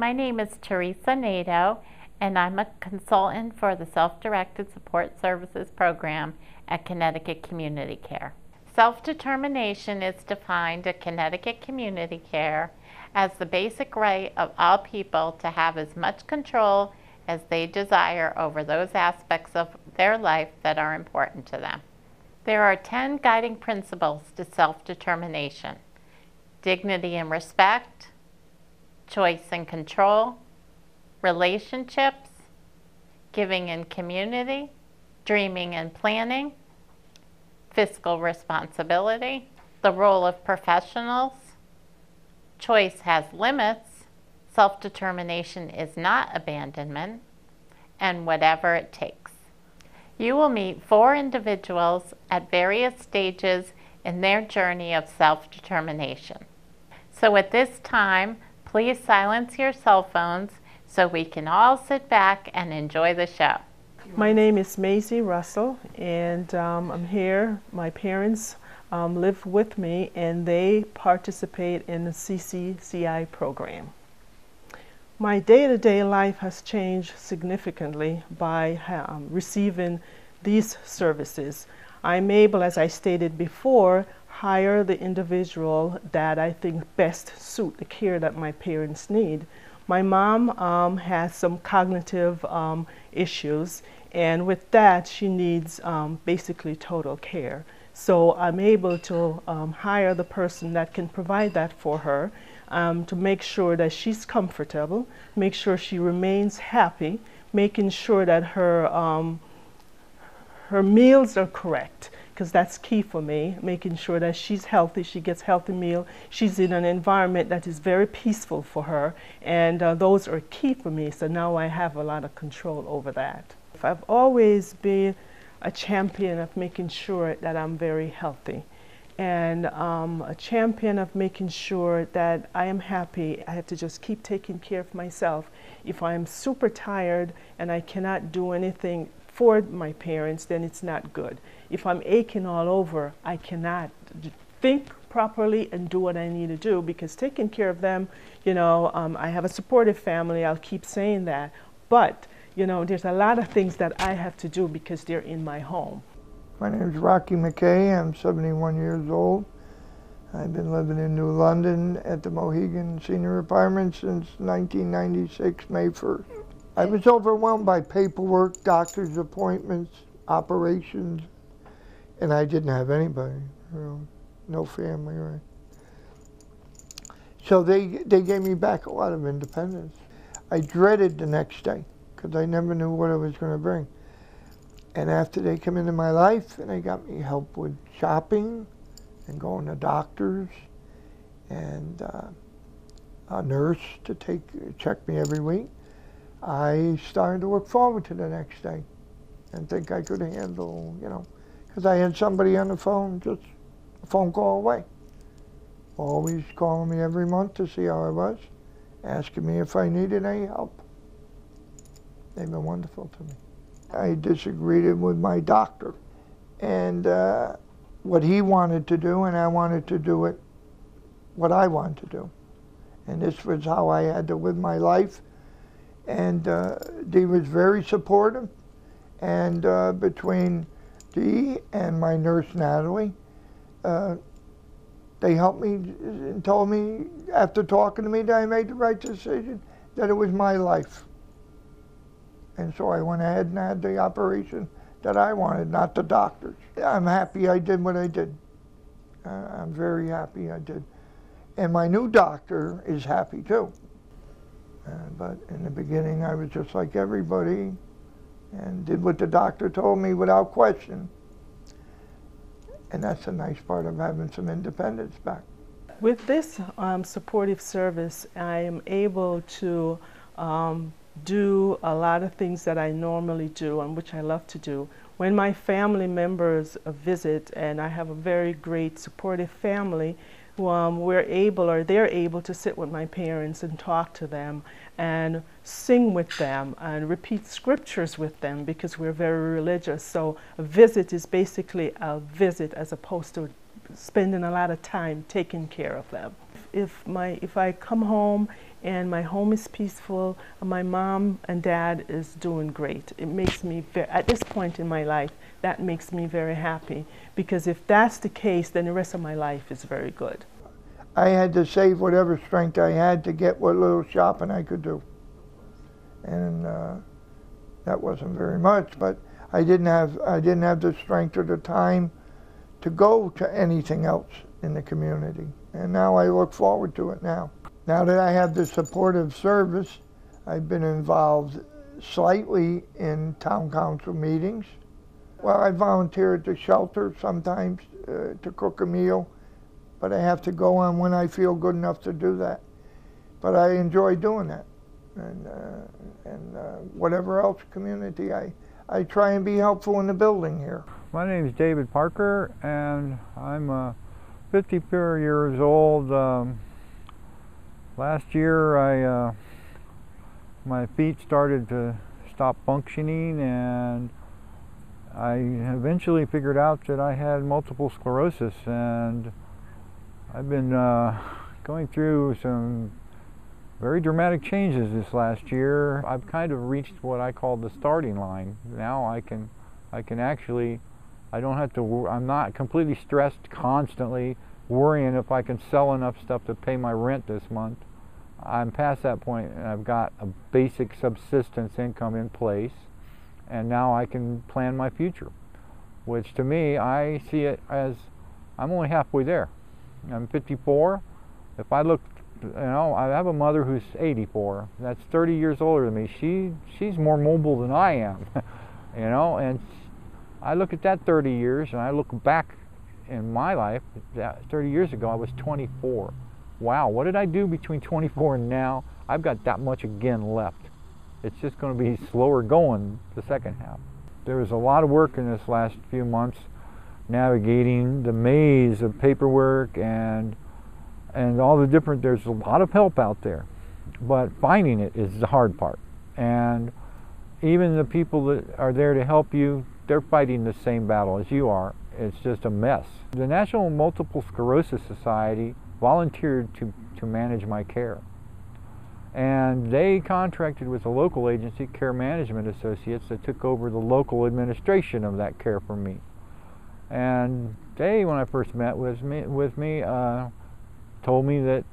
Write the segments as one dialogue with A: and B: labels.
A: My name is Teresa Nato, and I'm a consultant for the Self-Directed Support Services program at Connecticut Community Care. Self-determination is defined at Connecticut Community Care as the basic right of all people to have as much control as they desire over those aspects of their life that are important to them. There are 10 guiding principles to self-determination: dignity and respect, choice and control, relationships, giving and community, dreaming and planning, fiscal responsibility, the role of professionals, choice has limits, self-determination is not abandonment, and whatever it takes. You will meet 4 individuals at various stages in their journey of self-determination. So at this time, please silence your cell phones so we can all sit back and enjoy the show.
B: My name is Maisie Russell, and I'm here. My parents live with me, and they participate in the CCCI program. My day-to-day life has changed significantly by receiving these services. I'm able, as I stated before, hire the individual that I think best suit the care that my parents need. My mom has some cognitive issues, and with that she needs basically total care. So I'm able to hire the person that can provide that for her, to make sure that she's comfortable, make sure she remains happy, making sure that her meals are correct, because that's key for me, making sure that she's healthy, she gets healthy meal, she's in an environment that is very peaceful for her, and those are key for me, so now I have a lot of control over that. I've always been a champion of making sure that I'm very healthy, and a champion of making sure that I am happy. I have to just keep taking care of myself. If I'm super tired and I cannot do anything for my parents, then it's not good. If I'm aching all over, I cannot think properly and do what I need to do, because taking care of them, you know, I have a supportive family, I'll keep saying that, but you know, there's a lot of things that I have to do because they're in my home.
C: My name is Rocky McKay. I'm 71 years old. I've been living in New London at the Mohegan Senior Apartment since 1996, May 1st. I was overwhelmed by paperwork, doctor's appointments, operations, and I didn't have anybody, you know, no family, right? So they gave me back a lot of independence. I dreaded the next day because I never knew what it was going to bring. And after they come into my life and they got me help with shopping and going to doctors and a nurse to check me every week, I started to look forward to the next day and think I could handle, you know, because I had somebody on the phone, just a phone call away, always calling me every month to see how I was, asking me if I needed any help. They've been wonderful to me. I disagreed with my doctor and what he wanted to do, and I wanted to do it what I wanted to do. And this was how I had to live my life. And Dee was very supportive, and between Dee and my nurse Natalie, they helped me and told me after talking to me that I made the right decision, that it was my life. And so I went ahead and had the operation that I wanted, not the doctors. I'm happy I did what I did. I'm very happy I did. And my new doctor is happy too. But in the beginning, I was just like everybody and did what the doctor told me without question. And that's a nice part of having some independence back.
B: With this supportive service, I am able to do a lot of things that I normally do and which I love to do. When my family members visit, and I have a very great supportive family, we're able, or they're able, to sit with my parents and talk to them and sing with them and repeat scriptures with them, because we're very religious. So a visit is basically a visit as opposed to spending a lot of time taking care of them. if I come home and my home is peaceful, and my mom and dad is doing great, it makes me at this point in my life, that makes me very happy, because if that's the case, then the rest of my life is very good.
C: I had to save whatever strength I had to get what little shopping I could do, and that wasn't very much, but I didn't have the strength or the time to go to anything else in the community, and now I look forward to it now. Now that I have the supportive service, I've been involved slightly in town council meetings. Well, I volunteer at the shelter sometimes to cook a meal, but I have to go on when I feel good enough to do that. But I enjoy doing that, and whatever else community, I try and be helpful in the building here.
D: My name is David Parker, and I'm 54 years old. Last year, my feet started to stop functioning, and I eventually figured out that I had multiple sclerosis, and I've been going through some very dramatic changes this last year. I've kind of reached what I call the starting line. Now I can actually, I don't have to, I'm not completely stressed constantly, worrying if I can sell enough stuff to pay my rent this month. I'm past that point, and I've got a basic subsistence income in place, and now I can plan my future, which to me, I see it as I'm only halfway there. I'm 54. If I look, I have a mother who's 84. That's 30 years older than me. She's more mobile than I am, and I look at that 30 years, and I look back in my life, 30 years ago, I was 24. Wow, what did I do between 24 and now? I've got that much again left. It's just going to be slower going the second half. There was a lot of work in this last few months, navigating the maze of paperwork and all the different, there's a lot of help out there, but finding it is the hard part. And even the people that are there to help you, they're fighting the same battle as you are. It's just a mess. The National Multiple Sclerosis Society volunteered to manage my care. And they contracted with a local agency, Care Management Associates, that took over the local administration of that care for me. And they, when I first met with me, told me that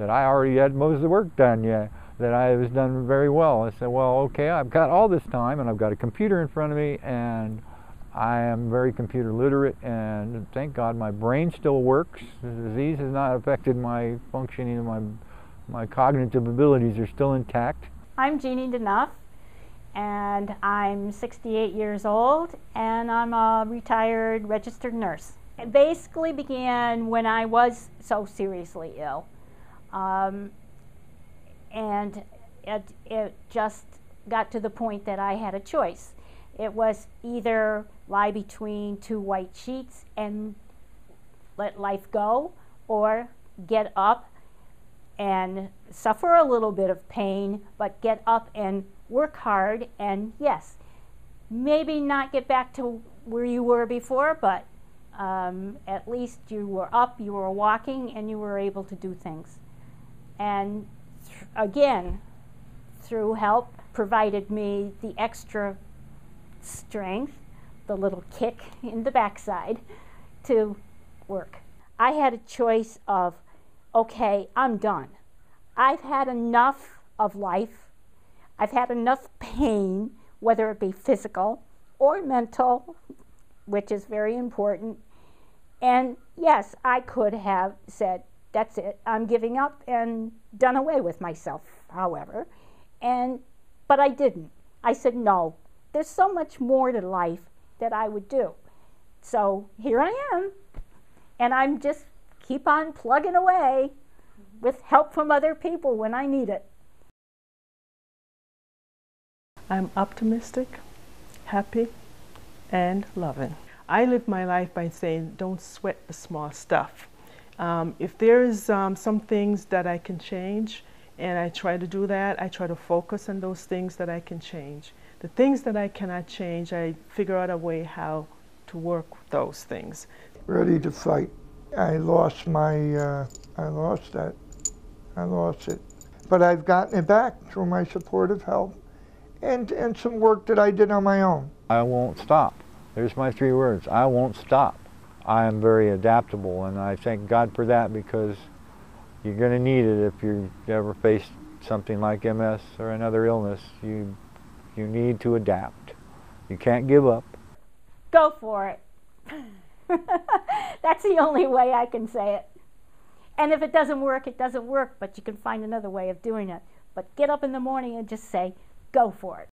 D: I already had most of the work done, that I was done very well. I said, well, okay, I've got all this time, and I've got a computer in front of me, and I am very computer literate, and thank God my brain still works. The disease has not affected my functioning, and my cognitive abilities are still intact.
E: I'm Jeannie Denuff, and I'm 68 years old, and I'm a retired registered nurse. It basically began when I was so seriously ill, and it just got to the point that I had a choice. It was either lie between two white sheets and let life go, or get up and suffer a little bit of pain, but get up and work hard, and yes, maybe not get back to where you were before, but at least you were up, you were walking, and you were able to do things. And again, through help, provided me the extra strength, the little kick in the backside to work. I had a choice of, okay, I'm done. I've had enough of life. I've had enough pain, whether it be physical or mental, which is very important. And yes, I could have said, that's it, I'm giving up, and done away with myself, however. But I didn't. I said, no, there's so much more to life that I would do. So here I am, and I'm just keep on plugging away with help from other people when I need it.
B: I'm optimistic, happy, and loving. I live my life by saying, don't sweat the small stuff. If there's some things that I can change, and I try to do that, I try to focus on those things that I can change. The things that I cannot change, I figure out a way how to work with those things.
C: Ready to fight. I lost my I lost that. I lost it. But I've gotten it back through my supportive help and some work that I did on my own.
D: I won't stop. There's my 3 words. I won't stop. I am very adaptable, and I thank God for that, because you're going to need it if you ever face something like MS or another illness. You need to adapt. You can't give up.
E: Go for it. That's the only way I can say it. And if it doesn't work, it doesn't work, but you can find another way of doing it. But get up in the morning and just say, go for it.